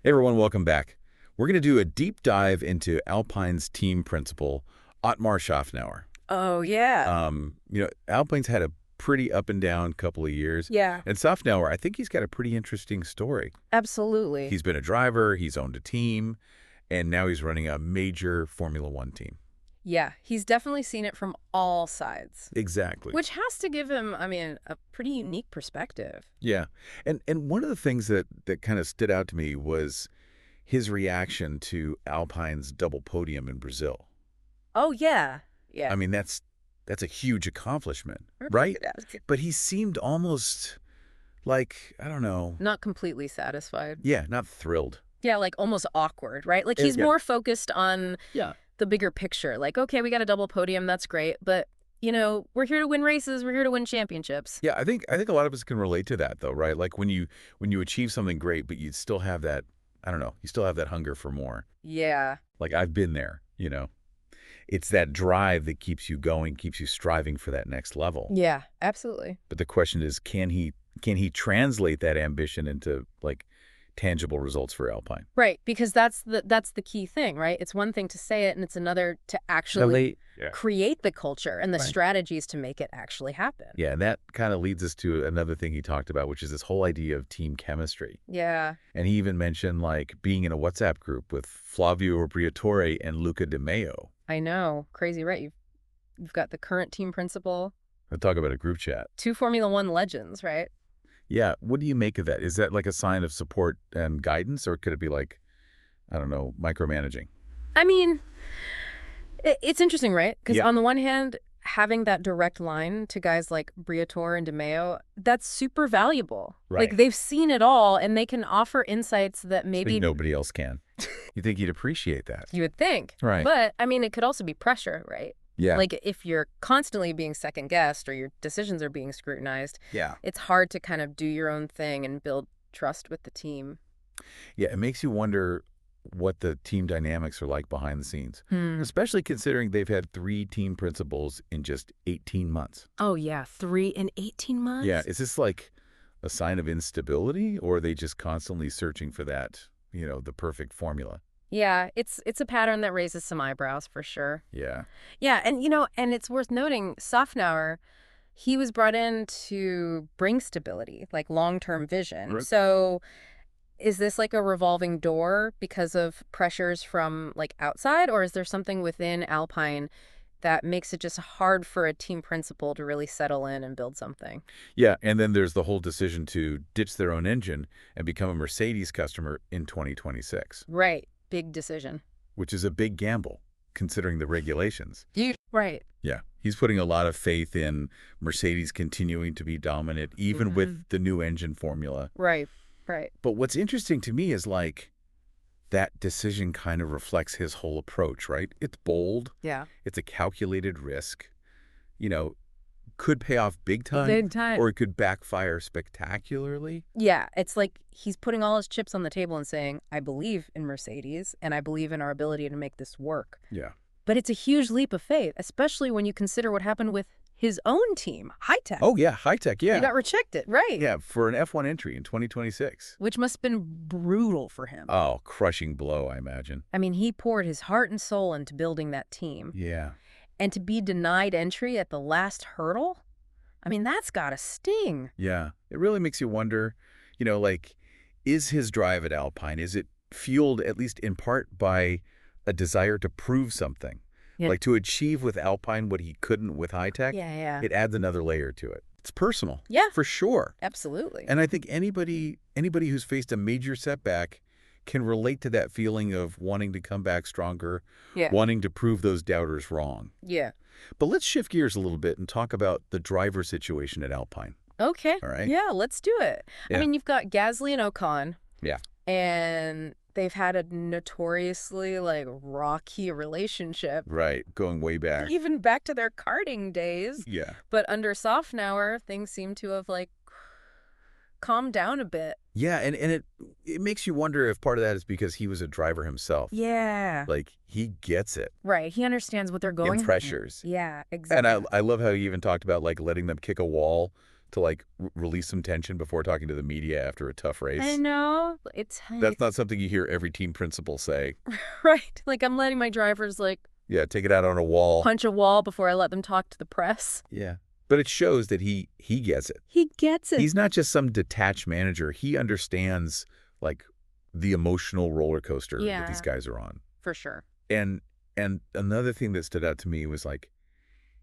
Hey everyone, welcome back. We're going to do a deep dive into Alpine's team principal, OTMAR SZAFNAUER. Oh, yeah. Alpine's had a pretty up and down couple of years. Yeah, And SZAFNAUER, I think he's got a pretty interesting story. absolutely. He's been a driver, he's owned a team, and now he's running a major Formula One team. Yeah, he's definitely seen it from all sides, Exactly. which has to give him, a pretty unique perspective. Yeah. And one of the things that kind of stood out to me was his reaction to Alpine's double podium in Brazil. Oh, yeah. Yeah. I mean, that's a huge accomplishment, right? But he seemed almost like, I don't know. Not completely satisfied. Yeah, not thrilled. Yeah, like almost awkward, right? Like he's more focused on the bigger picture. Like, okay, we got a double podium, that's great, but we're here to win races, we're here to win championships. Yeah, I think a lot of us can relate to that though, right? Like when you achieve something great, but you still have that, I don't know, you still have that hunger for more. Yeah. Like I've been there, It's that drive that keeps you going, keeps you striving for that next level. Yeah, absolutely. But the question is, can he translate that ambition into like tangible results for Alpine? Right, because that's the key thing, right? It's one thing to say it, and it's another to actually create the culture and the strategies to make it actually happen. Yeah, and that kind of leads us to another thing he talked about, which is this whole idea of team chemistry. Yeah. And he even mentioned like being in a WhatsApp group with Flavio Briatore and Luca Di Maio. I know. Crazy, right? You've got the current team principal. I'll talk about a group chat. Two Formula One legends, right? Yeah. What do you make of that? Is that like a sign of support and guidance, or could it be like, I don't know, micromanaging? I mean, it's interesting, right? Because on the one hand, having that direct line to guys like Briatore and Di Maio, that's super valuable. Right. Like, they've seen it all, and they can offer insights that maybe nobody else can. You think he'd appreciate that? You would think. Right. But, it could also be pressure, right? Yeah. Like, if you're constantly being second-guessed or your decisions are being scrutinized, yeah, it's hard to kind of do your own thing and build trust with the team. Yeah, it makes you wonder what the team dynamics are like behind the scenes, especially considering they've had 3 team principals in just 18 months. Oh, yeah, 3 in 18 months? Yeah, is this like a sign of instability, or are they just constantly searching for that, the perfect formula? Yeah, it's a pattern that raises some eyebrows for sure. Yeah. Yeah, and it's worth noting, SZAFNAUER, he was brought in to bring stability, like long-term vision. Right. So is this like a revolving door because of pressures from like outside, or is there something within Alpine that makes it just hard for a team principal to really settle in and build something? Yeah, and then there's the whole decision to ditch their own engine and become a Mercedes customer in 2026. Right. Big decision. Which is a big gamble, considering the regulations. Right. Yeah. He's putting a lot of faith in Mercedes continuing to be dominant, even with the new engine formula. Right. Right. But what's interesting to me is like that decision kind of reflects his whole approach, right? It's bold. Yeah. It's a calculated risk. Could pay off big time. Big time. Or it could backfire spectacularly. Yeah, it's like he's putting all his chips on the table and saying, I believe in Mercedes and I believe in our ability to make this work. Yeah. But it's a huge leap of faith, especially when you consider what happened with his own team, High Tech. Oh, yeah, High Tech, yeah. He got rejected, right? Yeah, for an F1 entry in 2026. Which must have been brutal for him. Oh, crushing blow, I imagine. I mean, he poured his heart and soul into building that team. Yeah. And to be denied entry at the last hurdle, that's gotta sting. Yeah. It really makes you wonder, is his drive at Alpine, is it fueled at least in part by a desire to prove something? Yeah. Like to achieve with Alpine what he couldn't with High Tech? Yeah. It adds another layer to it. It's personal. Yeah. For sure. Absolutely. And I think anybody who's faced a major setback can relate to that feeling of wanting to come back stronger, wanting to prove those doubters wrong. Yeah. But let's shift gears a little bit and talk about the driver situation at Alpine. Okay. All right. Yeah, let's do it. Yeah. You've got Gasly and Ocon. Yeah. And they've had a notoriously, rocky relationship. Right. Going way back. Even back to their karting days. Yeah. But under SZAFNAUER, things seem to have, calmed down a bit. Yeah, and it makes you wonder if part of that is because he was a driver himself. Yeah. Like, he gets it. Right. He understands what they're going through. Pressures. Yeah, exactly. And I love how he even talked about, letting them kick a wall to like release some tension before talking to the media after a tough race. I know. That's not something you hear every team principal say. Right. Like, I'm letting my drivers, like, Yeah, take it out on a wall. punch a wall before I let them talk to the press. Yeah. But it shows that he gets it. He gets it. He's not just some detached manager. He understands, like, the emotional roller coaster that these guys are on. For sure. And another thing that stood out to me was, like,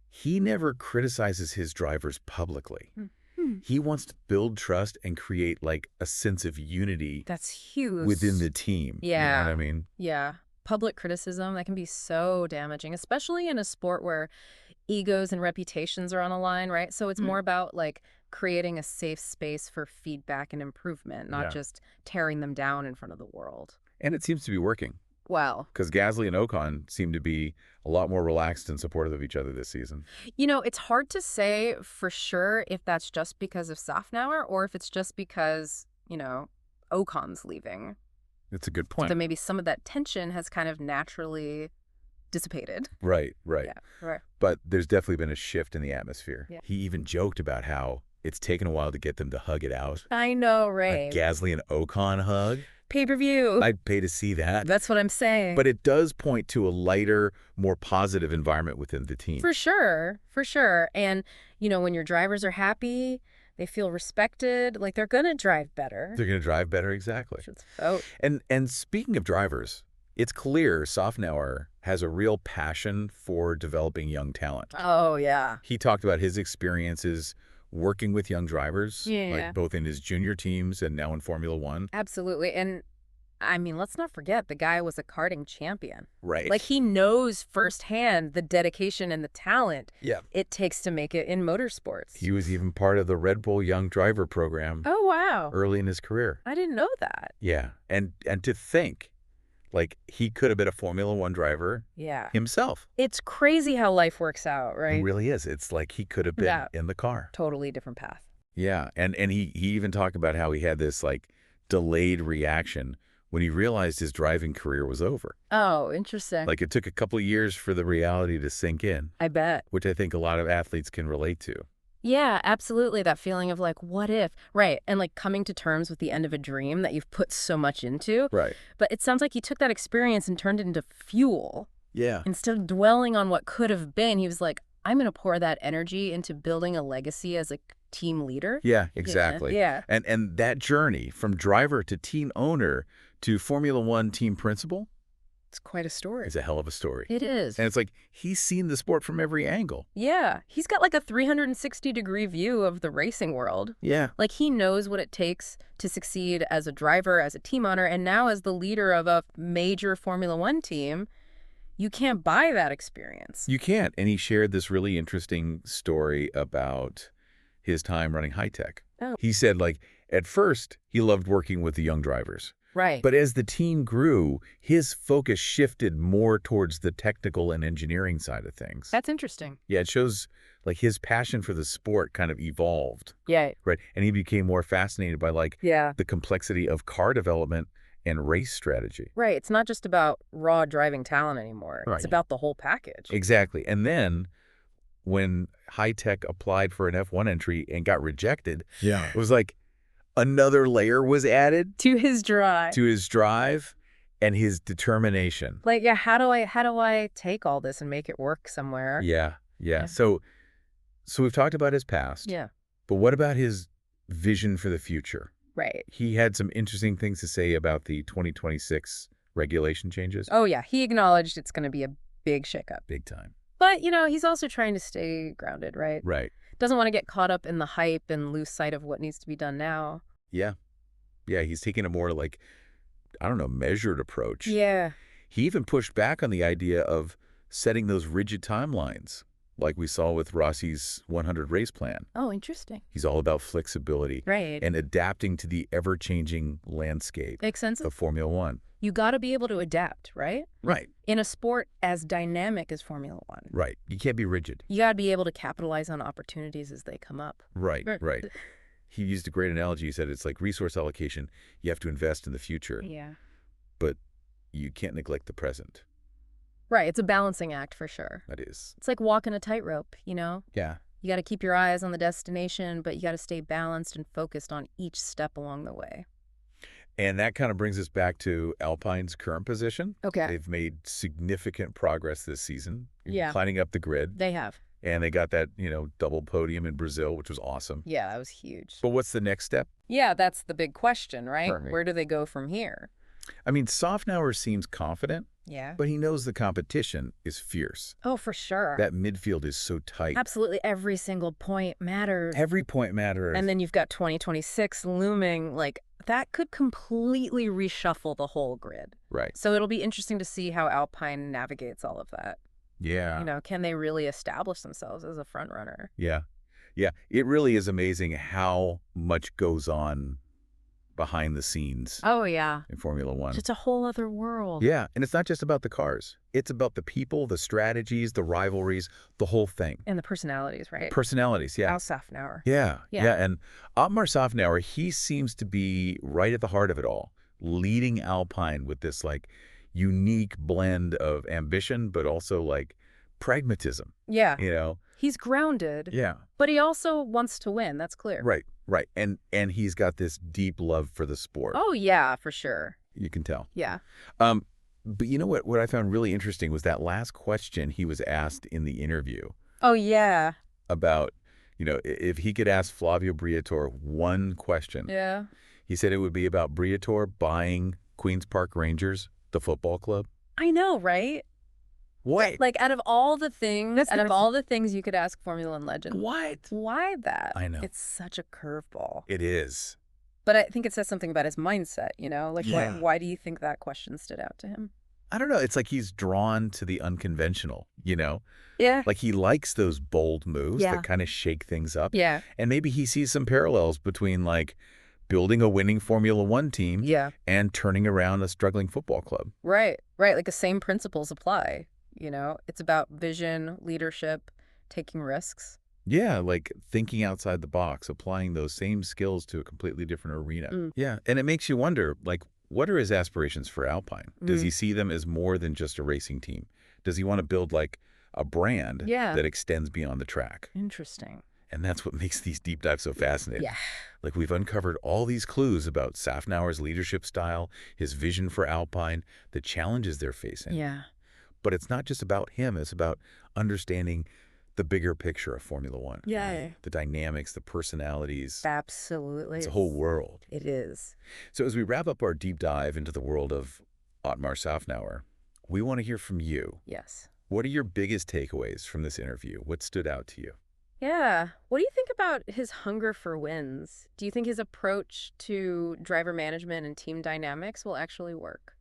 he never criticizes his drivers publicly. Mm-hmm. He wants to build trust and create, like, a sense of unity. That's huge. Within the team. Yeah. You know what I mean? Yeah. Public criticism, that can be so damaging, especially in a sport where egos and reputations are on the line, right? So it's more about, like, creating a safe space for feedback and improvement, not just tearing them down in front of the world. And it seems to be working. Well, because Gasly and Ocon seem to be a lot more relaxed and supportive of each other this season. You know, it's hard to say for sure if that's just because of SZAFNAUER or if it's just because, you know, Ocon's leaving. It's a good point. So maybe some of that tension has kind of naturally dissipated. Right. Yeah, right. But there's definitely been a shift in the atmosphere. Yeah. He even joked about how it's taken a while to get them to hug it out. I know, right? A Gasly and Ocon hug. Pay-per-view. I'd pay to see that. That's what I'm saying. But it does point to a lighter, more positive environment within the team. For sure. For sure. And, you know, when your drivers are happy, they feel respected, like they're going to drive better. They're going to drive better, exactly. Oh. And speaking of drivers, it's clear SZAFNAUER has a real passion for developing young talent. Oh, yeah. He talked about his experiences working with young drivers, Yeah. like both in his junior teams and now in Formula One. Absolutely. And I mean, let's not forget the guy was a karting champion. Right. Like, he knows firsthand the dedication and the talent it takes to make it in motorsports. He was even part of the Red Bull Young Driver program. Oh, wow. Early in his career. I didn't know that. Yeah. And to think, like, he could have been a Formula One driver himself. It's crazy how life works out, right? It really is. It's like he could have been in the car. Totally different path. Yeah. And he even talked about how he had this, like, delayed reaction when he realized his driving career was over. Oh, interesting. Like, it took a couple of years for the reality to sink in. I bet. Which I think a lot of athletes can relate to. Yeah, absolutely. That feeling of like, what if? Right. And like coming to terms with the end of a dream that you've put so much into. Right. But it sounds like he took that experience and turned it into fuel. Yeah. Instead of dwelling on what could have been, he was like, I'm going to pour that energy into building a legacy as a team leader. Yeah, exactly. Yeah. And that journey from driver to team owner to Formula One team principal, it's quite a story. It's a hell of a story. It is. And it's like he's seen the sport from every angle. Yeah. He's got like a 360-degree view of the racing world. Yeah. Like, he knows what it takes to succeed as a driver, as a team owner, and now as the leader of a major Formula One team. You can't buy that experience. You can't. And he shared this really interesting story about his time running high tech. Oh. He said, like, at first, he loved working with the young drivers. Right. But as the team grew, his focus shifted more towards the technical and engineering side of things. That's interesting. Yeah, it shows like his passion for the sport kind of evolved. Yeah. Right. And he became more fascinated by like the complexity of car development and race strategy. Right. It's not just about raw driving talent anymore. Right. It's about the whole package. Exactly. And then when high tech applied for an F1 entry and got rejected, it was like another layer was added to his drive and his determination. Like, yeah, how do I take all this and make it work somewhere? Yeah. So we've talked about his past. Yeah. But what about his vision for the future? Right. He had some interesting things to say about the 2026 regulation changes. Oh, yeah. He acknowledged it's going to be a big shakeup. Big time. But, you know, he's also trying to stay grounded, right? Right. Doesn't want to get caught up in the hype and lose sight of what needs to be done now. Yeah. Yeah, he's taking a more, like, I don't know, measured approach. Yeah. He even pushed back on the idea of setting those rigid timelines, like we saw with Rossi's 100 race plan. Oh, interesting. He's all about flexibility. Right. And adapting to the ever-changing landscape Makes sense. of Formula One. You got to be able to adapt, right? Right. In a sport as dynamic as Formula One. Right. You can't be rigid. You got to be able to capitalize on opportunities as they come up. Right. He used a great analogy. He said it's like resource allocation. You have to invest in the future. Yeah. But you can't neglect the present. Right. It's a balancing act for sure. That is. It's like walking a tightrope, you know? Yeah. You got to keep your eyes on the destination, but you got to stay balanced and focused on each step along the way. And that kind of brings us back to Alpine's current position. Okay. They've made significant progress this season, Yeah. climbing up the grid. They have. And they got that, double podium in Brazil, which was awesome. Yeah, that was huge. But what's the next step? Yeah, that's the big question, right? Perfect. Where do they go from here? I mean, SZAFNAUER seems confident, Yeah. but he knows the competition is fierce. Oh, for sure. That midfield is so tight. Absolutely. Every single point matters. Every point matters. And then you've got 2026 looming. Like, that could completely reshuffle the whole grid. Right. So it'll be interesting to see how Alpine navigates all of that. Yeah. Can they really establish themselves as a front runner? Yeah. Yeah. It really is amazing how much goes on behind the scenes Oh, yeah. in Formula One. It's a whole other world. Yeah. And it's not just about the cars. It's about the people, the strategies, the rivalries, the whole thing. And the personalities, right? Personalities. Yeah. SZAFNAUER. Yeah. Yeah. Yeah. And OTMAR SZAFNAUER, he seems to be right at the heart of it all, leading Alpine with this unique blend of ambition, but also pragmatism. Yeah. He's grounded. Yeah. But he also wants to win. That's clear. Right. Right. And he's got this deep love for the sport. Oh, yeah, for sure. You can tell. Yeah. But you know what I found really interesting was that last question he was asked in the interview Oh, yeah. about, if he could ask Flavio Briatore one question. Yeah. He said it would be about Briatore buying Queen's Park Rangers, the football club. I know, right? What? Out of all the things you could ask Formula One legend. What? Why that? I know. It's such a curveball. It is. But I think it says something about his mindset, Yeah. why do you think that question stood out to him? I don't know. It's like he's drawn to the unconventional, Yeah. Like he likes those bold moves Yeah. that kind of shake things up. Yeah. And maybe he sees some parallels between building a winning Formula One team Yeah. and turning around a struggling football club. Right. Right. Like the same principles apply. It's about vision, leadership, taking risks. Yeah, thinking outside the box, applying those same skills to a completely different arena. Mm. Yeah, and it makes you wonder, what are his aspirations for Alpine? Does he see them as more than just a racing team? Does he want to build a brand that extends beyond the track? Interesting. And that's what makes these deep dives so fascinating. Yeah. We've uncovered all these clues about SZAFNAUER's leadership style, his vision for Alpine, the challenges they're facing. Yeah. But it's not just about him. It's about understanding the bigger picture of Formula One. Yeah. Right? The dynamics, the personalities. Absolutely. It's a whole world. It is. So as we wrap up our deep dive into the world of OTMAR SZAFNAUER, we want to hear from you. Yes. What are your biggest takeaways from this interview? What stood out to you? Yeah. What do you think about his hunger for wins? Do you think his approach to driver management and team dynamics will actually work?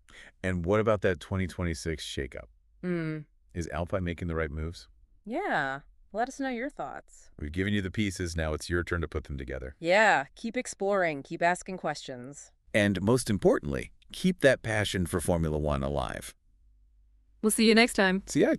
And what about that 2026 shakeup? Mm. Is Alpine making the right moves? Yeah. Let us know your thoughts. We've given you the pieces. Now it's your turn to put them together. Yeah. Keep exploring. Keep asking questions. And most importantly, keep that passion for Formula One alive. We'll see you next time. See ya.